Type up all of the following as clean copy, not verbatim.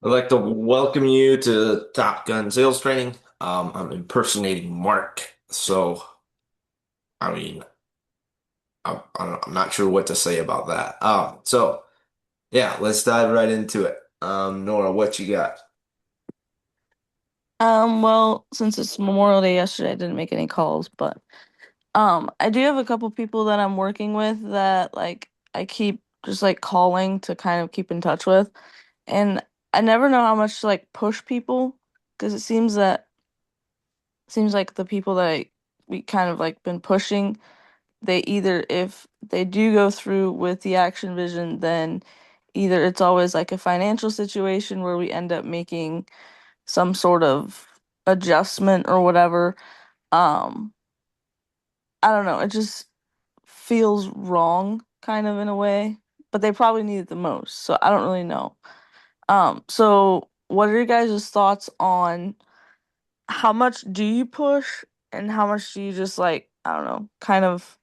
I'd like to welcome you to Top Gun Sales Training. I'm impersonating Mark, so I mean, I'm not sure what to say about that. Yeah, let's dive right into it. Nora, what you got? Well, since it's Memorial Day yesterday, I didn't make any calls, but I do have a couple people that I'm working with that I keep just calling to kind of keep in touch with. And I never know how much to push people because it seems like the people that we kind of been pushing, they either if they do go through with the action vision, then either it's always like a financial situation where we end up making some sort of adjustment or whatever. Um, I don't know. It just feels wrong, kind of in a way. But they probably need it the most, so I don't really know. So what are your guys' thoughts on how much do you push and how much do you just I don't know, kind of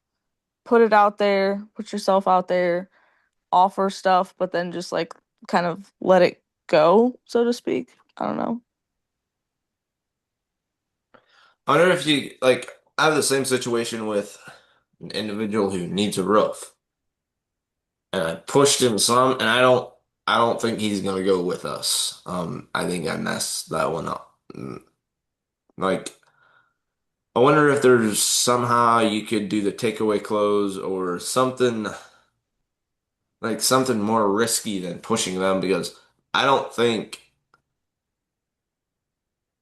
put it out there, put yourself out there, offer stuff, but then just kind of let it go, so to speak. I don't know. I wonder if you like. I have the same situation with an individual who needs a roof, and I pushed him some, and I don't think he's gonna go with us. I think I messed that one up. Like. I wonder if there's somehow you could do the takeaway close or something like something more risky than pushing them because I don't think,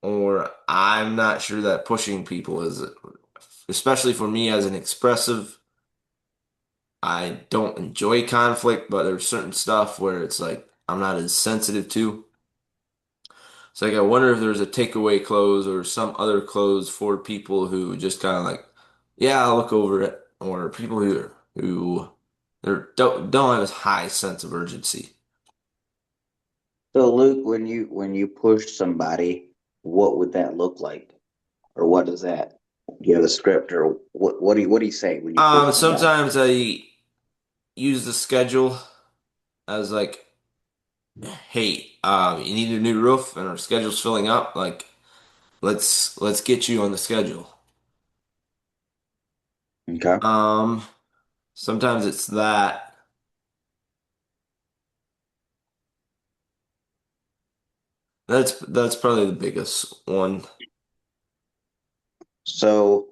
or I'm not sure that pushing people is, especially for me as an expressive, I don't enjoy conflict, but there's certain stuff where it's like I'm not as sensitive to. So like I wonder if there's a takeaway close or some other close for people who just kind of like, yeah, I'll look over it, or people who don't have a high sense of urgency. So Luke, when you push somebody, what would that look like? Or what does that? Do you have a script or what do you say when you push somebody? Sometimes I use the schedule as like, hey, you need a new roof and our schedule's filling up. Like, let's get you on the schedule. Okay. Um, Sometimes it's that. That's probably the biggest one. So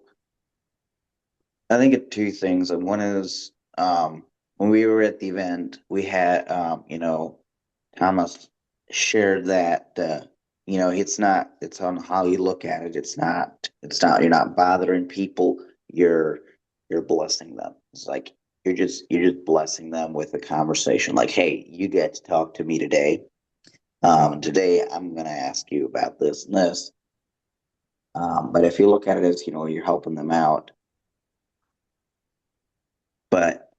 I think of two things. And one is when we were at the event, we had Thomas shared that it's on how you look at it. It's not you're not bothering people, you're you're blessing them. It's like you're just blessing them with a conversation like, hey, you get to talk to me today. Today I'm gonna ask you about this and this. But if you look at it as, you're helping them out, but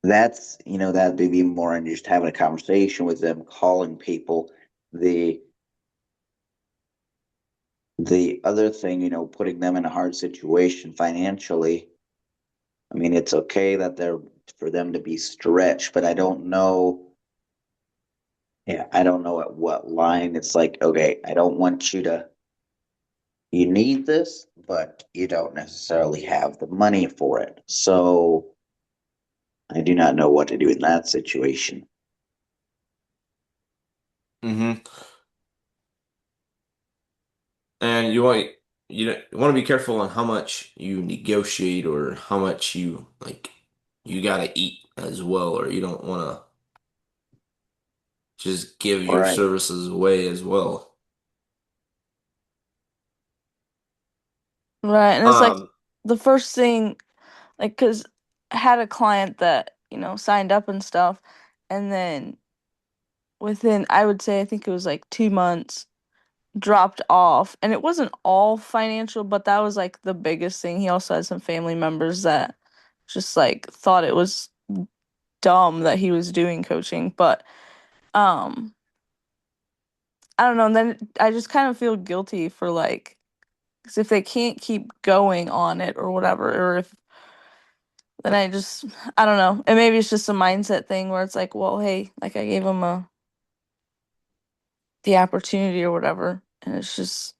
that'd be more than just having a conversation with them, calling people. The the other thing, putting them in a hard situation financially. I mean, it's okay that they're for them to be stretched, but I don't know. Yeah, I don't know at what line it's like, okay, I don't want you need this, but you don't necessarily have the money for it. So I do not know what to do in that situation. Hmm. And you want to be careful on how much you negotiate or how much you like you gotta eat as well, or you don't want to just give All your right. services away as well. Right, and it's like Um, the first thing, because I had a client that, signed up and stuff, and then within, I would say, I think it was like 2 months, dropped off. And it wasn't all financial, but that was like the biggest thing. He also had some family members that just thought it was dumb that he was doing coaching. But um, I don't know. And then I just kind of feel guilty for 'cause if they can't keep going on it or whatever, or if then I don't know. And maybe it's just a mindset thing where it's like, well, hey, like I gave him the opportunity or whatever. And it's just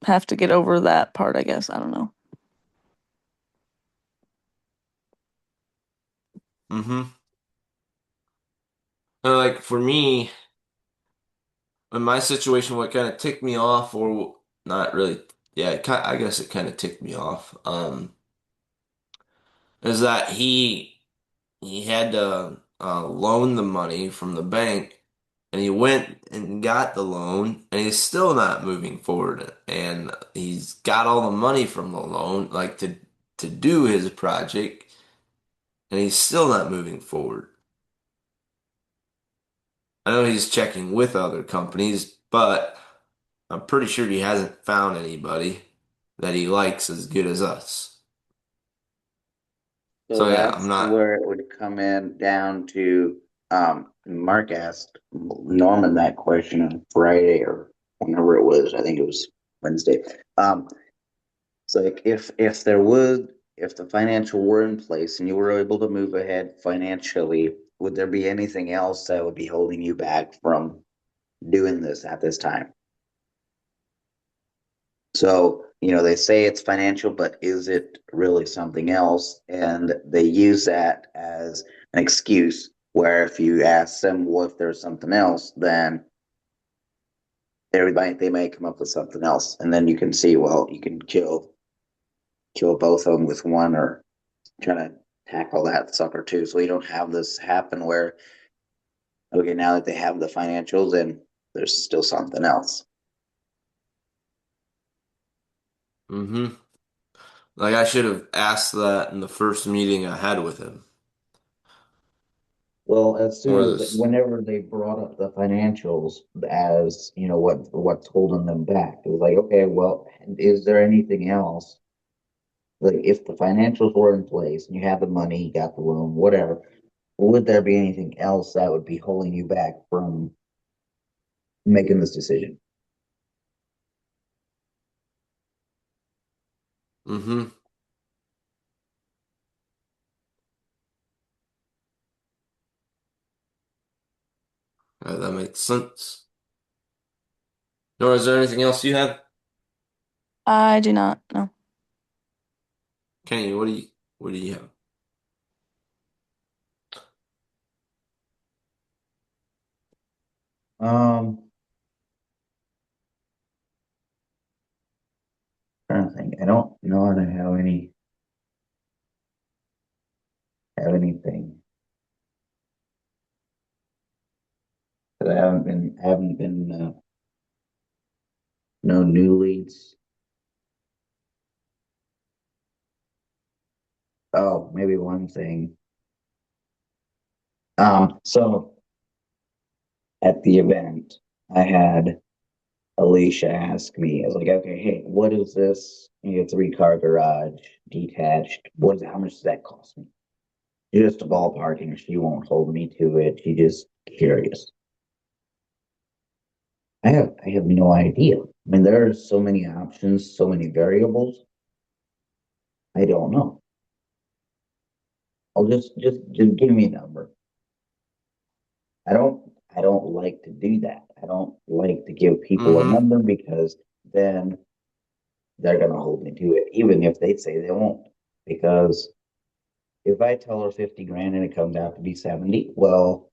have to get over that part, I guess. I don't know. Mm-hmm. And like for me, in my situation, what kind of ticked me off, or not really, yeah, I guess it kind of ticked me off, is that he had to loan the money from the bank, and he went and got the loan, and he's still not moving forward. And he's got all the money from the loan, like to do his project, and he's still not moving forward. I know he's checking with other companies, but I'm pretty sure he hasn't found anybody that he likes as good as us. So So yeah, I'm that's not. where it would come in down to, Mark asked Norman that question on Friday or whenever it was. I think it was Wednesday. It's like if the financial were in place and you were able to move ahead financially, would there be anything else that would be holding you back from doing this at this time? So, they say it's financial, but is it really something else? And they use that as an excuse where if you ask them, well, if there's something else, then everybody they may come up with something else. And then you can see, well, you can kill both of them with one, or try to tackle that sucker too. So you don't have this happen where, okay, now that they have the financials, then there's still something else. Hmm. Like I should have asked that in the first meeting I had with him. Well, as soon Or as this. whenever they brought up the financials as what's holding them back, it was like, okay, well, is there anything else? Like, if the financials were in place and you have the money, you got the loan, whatever, would there be anything else that would be holding you back from making this decision? Hmm. That makes sense. Nor is there anything else you have? I do not know. Kenny, what do you have? Um, Trying to think. I don't know how to have anything. Because I haven't been no new leads. Oh, maybe one thing. So at the event, I had Alicia ask me, I was like, okay, hey, what is this? You get 3-car garage, detached. How much does that cost me? Just a ballparking. She won't hold me to it. She just curious. I have no idea. I mean, there are so many options, so many variables. I don't know. I'll just give me a number. I don't like to do that. I don't like to give people a Hmm. number because then they're gonna hold me to it, even if they say they won't. Because if I tell her 50 grand and it comes out to be 70, well,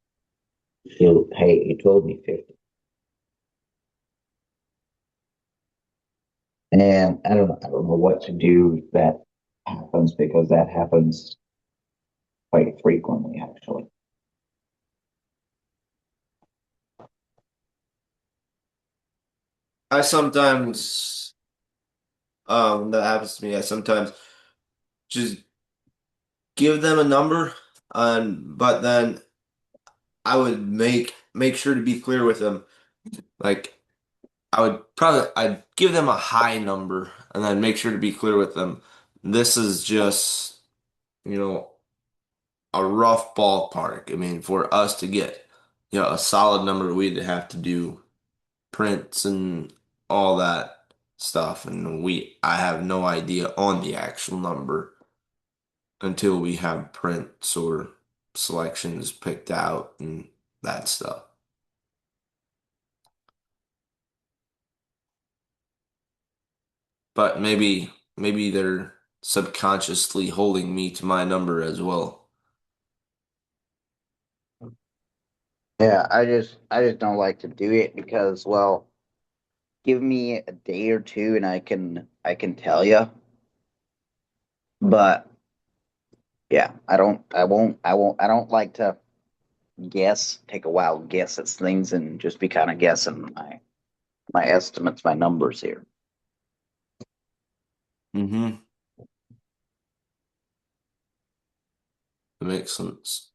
she'll, hey, you told me 50. And I don't know what to do if that happens, because that happens quite frequently, actually. I sometimes, that happens to me. I sometimes just give them a number, but then I would make sure to be clear with them. Like I'd give them a high number and then make sure to be clear with them. This is just, you know, a rough ballpark. I mean, for us to get, a solid number, we'd have to do prints and all that stuff. And I have no idea on the actual number until we have prints or selections picked out and that stuff. but maybe they're subconsciously holding me to my number as well. Yeah, I just don't like to do it because, well, give me a day or two and I can tell you. But yeah, I don't like to guess, take a wild guess at things and just be kind of guessing my estimates, my numbers here. Mm-hmm. That makes sense.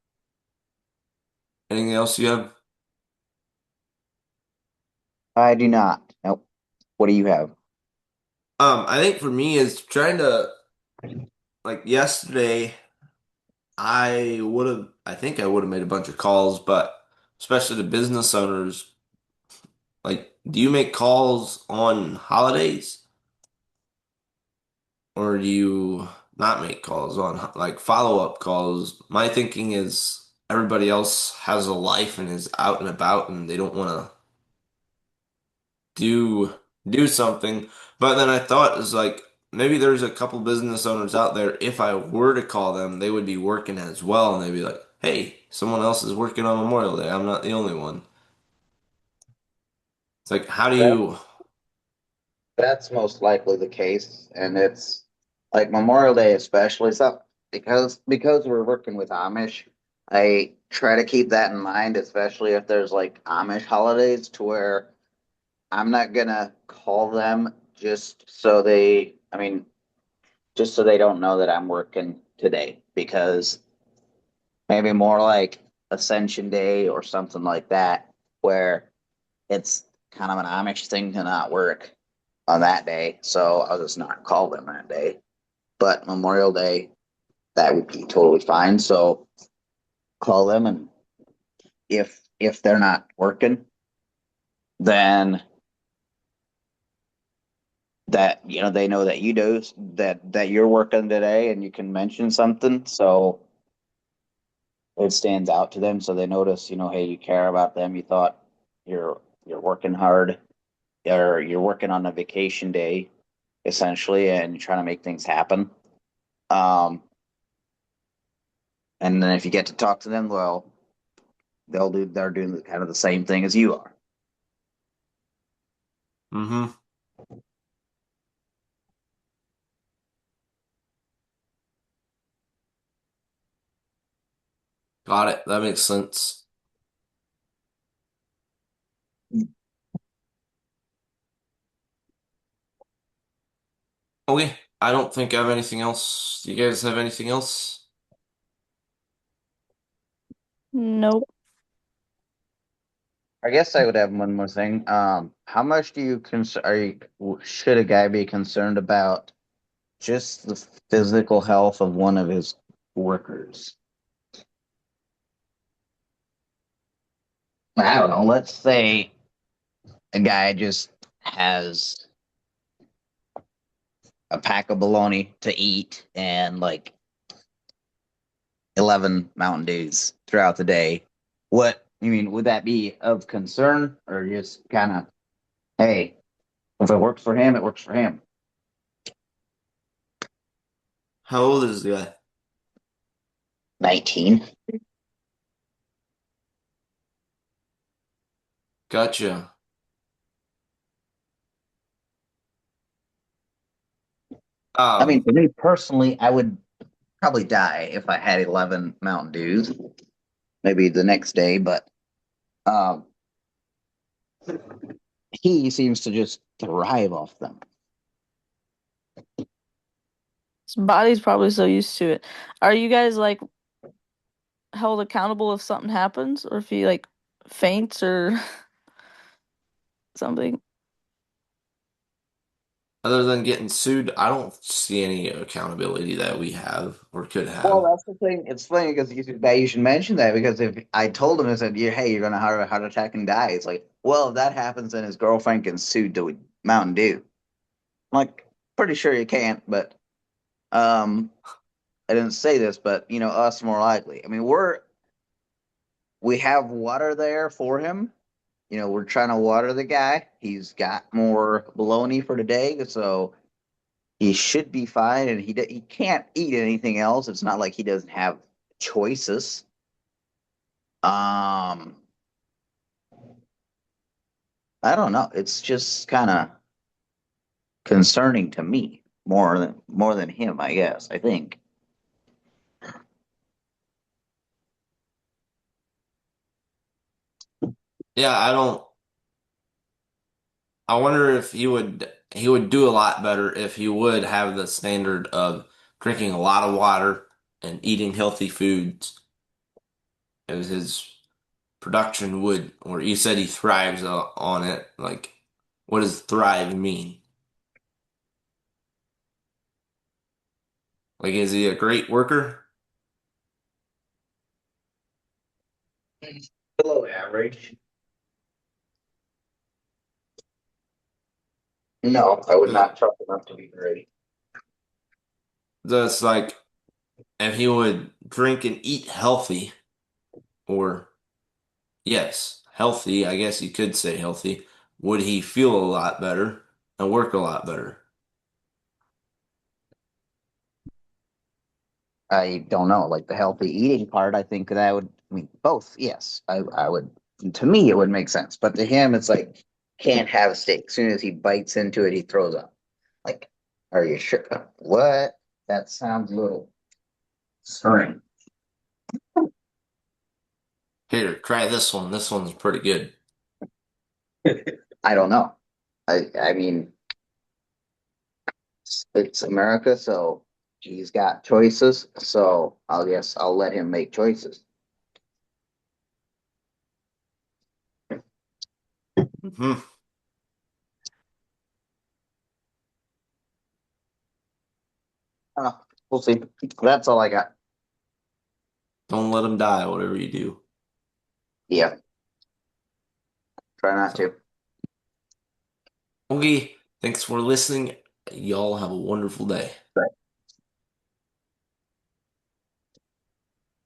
Anything else you have? I do not. Nope. What do you have? I think for me is trying to like yesterday, I think I would have made a bunch of calls, but especially the business owners, like, do you make calls on holidays or do you not make calls on like follow-up calls? My thinking is everybody else has a life and is out and about and they don't want to do do something. But then I thought is like maybe there's a couple business owners out there, if I were to call them, they would be working as well and they'd be like, "Hey, someone else is working on Memorial Day. I'm not the only one." It's like how do That you that's most likely the case, and it's like Memorial Day especially. So because we're working with Amish, I try to keep that in mind, especially if there's like Amish holidays, to where I'm not gonna call them just so they don't know that I'm working today, because maybe more like Ascension Day or something like that, where it's kind of an Amish thing to not work on that day. So I'll just not call them that day. But Memorial Day, that would be totally fine. So call them, and if they're not working, then that they know that you do that you're working today, and you can mention something, so it stands out to them, so they notice, hey, you care about them. You thought you're working hard, or you're working on a vacation day essentially, and you're trying to make things happen. um and then if you get to talk to them, well, they're doing kind of the same thing as you are. mm-hmm. Got it. That makes sense. Okay. I don't think I have anything else. Do you guys have anything else? Nope. I guess I would have one more thing. How much do you are you should a guy be concerned about just the physical health of one of his workers? I don't know. Let's say a guy just has a pack of bologna to eat and like 11 Mountain Dews throughout the day. What you mean? Would that be of concern, or just kind of, hey, if it works for him, it works for him? How old is the guy? 19. Gotcha. I mean, Um, for me personally, I would probably die if I had 11 Mountain Dews, maybe the next day, but um, he seems to just thrive off them. His body's probably so used to it. Are you guys like held accountable if something happens or if he like faints or something? other than getting sued, I don't see any accountability that we have or could Well, have. that's the thing. It's funny because you should mention that, because if I told him, I said, "Yeah, hey, you're gonna have a heart attack and die," it's like, well, if that happens, then his girlfriend can sue to Mountain Dew. I'm like, pretty sure you can't, but um, I didn't say this, but us more likely. I mean, we have water there for him. We're trying to water the guy. He's got more baloney for today, so he should be fine, and he can't eat anything else. It's not like he doesn't have choices. Um, I don't know. It's just kind of concerning to me more than him, I guess. I think. Yeah, I wonder if he would do a lot better if he would have the standard of drinking a lot of water and eating healthy foods. As his production would, or you said he thrives on it. Like, what does thrive mean? Like, is he a great worker? Below average. No, I would not chalk him up to be great. Just like if he would drink and eat healthy, or yes, healthy, I guess you could say healthy, would he feel a lot better and work a lot better? I don't know, like the healthy eating part. I think that I would. I mean, both. Yes, I would. To me, it would make sense, but to him, it's like can't have a steak. As soon as he bites into it, he throws up. Like, are you sure? What? That sounds a little strange. Here, try this one. This one's pretty good. I don't know. I mean, it's America, so he's got choices. So I'll guess I'll let him make choices. Hmm. Uh, we'll see. That's all I got. Don't let him die, whatever you do. Yeah, try not So, to. okay, thanks for listening. Y'all have a wonderful day.